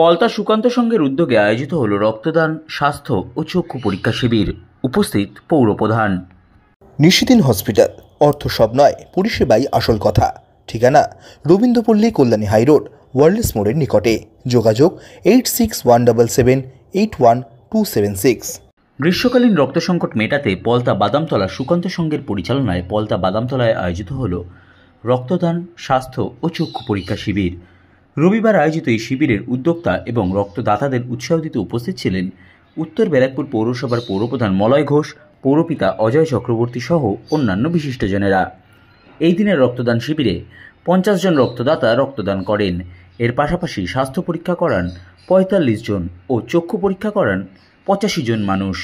পলতা সুকান্ত সংঘের উদ্যোগে আয়োজিত হল রক্তদান, স্বাস্থ্য ও চক্ষু পরীক্ষা শিবির। উপস্থিত পৌরপ্রধান। নিশিদিন হসপিটাল, অর্থ সব নয়, পরিষেবাই আসল কথা। ঠিকানা রবীন্দ্রপল্লী, কল্যাণী হাইরোড, ওয়ার্ল্ডস মোড়ের নিকটে। যোগাযোগ 8617781276। গ্রীষ্মকালীন রক্ত সংকট মেটাতে পলতা বাদামতলা সুকান্ত সংঘের পরিচালনায় পলতা বাদামতলায় আয়োজিত হল রক্তদান, স্বাস্থ্য ও চক্ষু পরীক্ষা শিবির। রবিবার আয়োজিত এই শিবিরের উদ্যোক্তা এবং রক্তদাতাদের উৎসাহ দিতে উপস্থিত ছিলেন উত্তর ব্যারাকপুর পৌরসভার পৌরপ্রধান মলয় ঘোষ, পৌরপিতা অজয় চক্রবর্তী সহ অন্যান্য বিশিষ্টজনেরা। এই দিনের রক্তদান শিবিরে 50 জন রক্তদাতা রক্তদান করেন। এর পাশাপাশি স্বাস্থ্য পরীক্ষা করান 45 জন ও চক্ষু পরীক্ষা করান 85 জন মানুষ।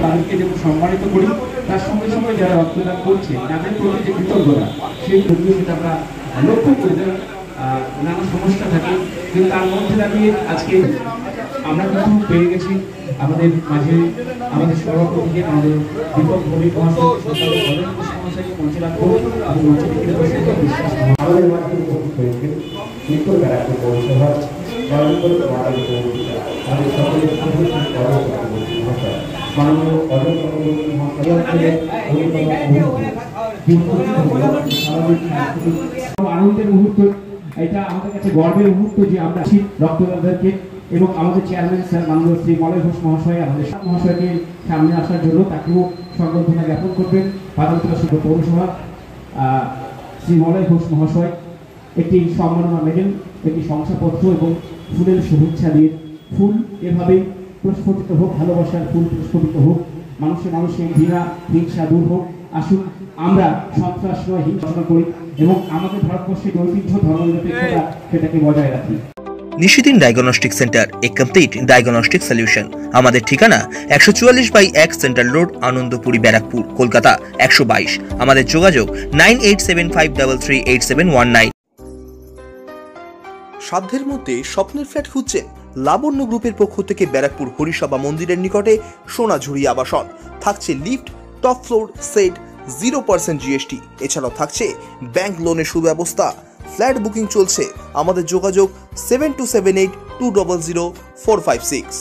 তাদেরকে যেমন সম্মানিত করি, তার সঙ্গে সঙ্গে যারা রক্তদান করছে তাদের প্রতি যে কৃতজ্ঞতা, সেই কৃতজ্ঞতা আমরা লক্ষ্য করি। নানা সমস্যা থাকে, কিন্তু তার মধ্যে দাঁড়িয়ে আজকে আমরা কিন্তু পেয়ে গেছি আমাদের মাঝে আমাদের সভাপতিকে, আমাদের দীপক ভৌমিক মহাশয়কে মঞ্চে রাখবো এবং মঞ্চে থেকে আমাদের মাঝে উপস্থিত হয়েছে উত্তর ব্যারাকপুর পৌরসভার মাননীয় অজয় চক্রবর্তী মহাশয়। আনন্দের মুহূর্ত, এটা আমাদের কাছে গর্বের মুহূর্ত যে আমরা রক্তদাতাদেরকে এবং আমাদের চেয়ারম্যান স্যার মাননীয় শ্রী মলয় ঘোষ মহাশয় আমাদের মহাশয়কে সামনে আসার জন্য তাকেও সংবর্ধনা জ্ঞাপন করবেন। বাদামতলা পৌরসভা শ্রী মলয় ঘোষ মহাশয় একটি সম্মাননা মেডেল, একটি শংসাপত্র এবং ফুলের শুভেচ্ছা দিয়ে, ফুল এভাবেই প্রস্ফুটিত হোক, ভালোবাসার ফুল প্রস্ফুটিত হোক, মানুষের ঘৃণা হিংসা দূর হোক। আসুন আমরা সন্ত্রাস নয় হিংসা করি এবং আমাদের ভারতবর্ষের ঐতিহ্য ধর্মনিরপেক্ষতা সেটাকে বজায় রাখি। নিশিদিন ডায়াগনস্টিক সেন্টার, এ কমপ্লিট ডায়াগনস্টিক সলিউশন। আমাদের ঠিকানা 144/1 সেন্ট্রাল রোড, আনন্দপুরি, ব্যারাকপুর, কলকাতা 122। আমাদের যোগাযোগ 9875338719। সাধ্যের মধ্যে স্বপ্নের ফ্ল্যাট খুঁজছেন? লাবণ্য গ্রুপের পক্ষ থেকে ব্যারাকপুর হরিসভা মন্দিরের নিকটে সোনাঝুরি আবাসন। থাকছে lift, top floor, set, 0% GST। এছাড়াও থাকছে ব্যাংক লোনের সুব্যবস্থা। ফ্ল্যাট বুকিং চলছে। আমাদের যোগাযোগ 7278200456।